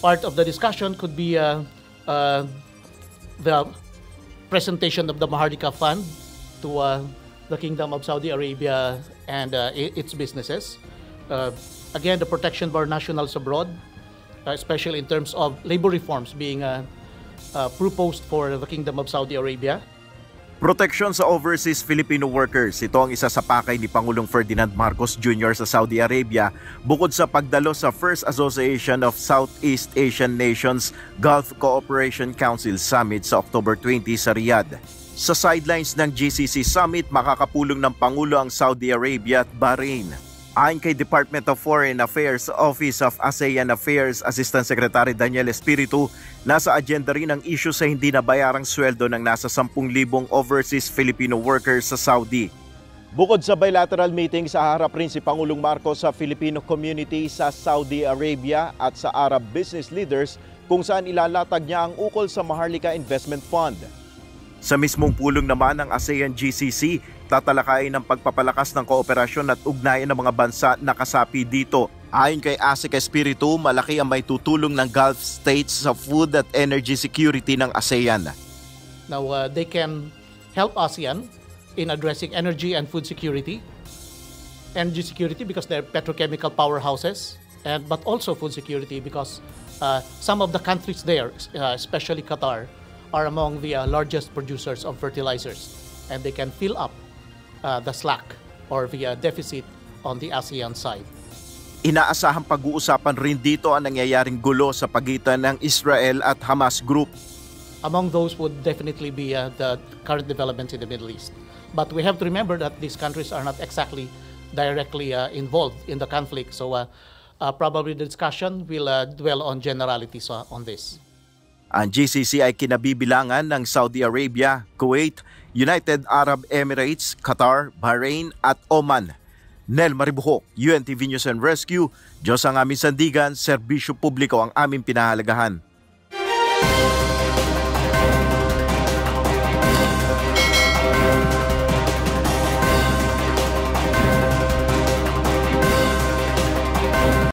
part of the discussion could be the presentation of the Maharlika Fund to the Kingdom of Saudi Arabia and its businesses. Again, the protection of our nationals abroad, especially in terms of labor reforms being proposed for the Kingdom of Saudi Arabia. Proteksyon sa overseas Filipino workers, ito ang isa sa pakay ni Pangulong Ferdinand Marcos Jr. sa Saudi Arabia bukod sa pagdalo sa First Association of Southeast Asian Nations Gulf Cooperation Council Summit sa October 20 sa Riyadh. Sa sidelines ng GCC Summit, makakapulong ng Pangulo ang Saudi Arabia at Bahrain. Ayon kay Department of Foreign Affairs Office of ASEAN Affairs Assistant Secretary Daniel Espiritu, nasa agenda rin ang issue sa hindi nabayarang sweldo ng nasa 10,000 overseas Filipino workers sa Saudi. Bukod sa bilateral meeting, haharap rin si Pangulong Marcos sa Filipino community sa Saudi Arabia at sa Arab business leaders kung saan ilalatag niya ang ukol sa Maharlika Investment Fund. Sa mismong pulong naman ng ASEAN-GCC, tatalakayin ang pagpapalakas ng kooperasyon at ugnayan ng mga bansa na kasapi dito. Ayon kay ASEC Espiritu, malaki ang may tutulong ng Gulf states sa food at energy security ng ASEAN. Now, they can help ASEAN in addressing energy and food security. Energy security because they're petrochemical powerhouses, but also food security because some of the countries there, especially Qatar, are among the largest producers of fertilizers, and they can fill up the slack or the deficit on the ASEAN side. Inaasahang pag-uusapan rin dito ang nangyayaring gulo sa pagitan ng Israel at Hamas Group. Among those would definitely be the current developments in the Middle East. But we have to remember that these countries are not exactly directly involved in the conflict, so probably the discussion will dwell on generalities on this. Ang GCC ay kinabibilangan ng Saudi Arabia, Kuwait, United Arab Emirates, Qatar, Bahrain at Oman. Nel Maribuhok, UNTV News and Rescue, Diyos ang aming sandigan, serbisyo publiko ang aming pinahalagahan.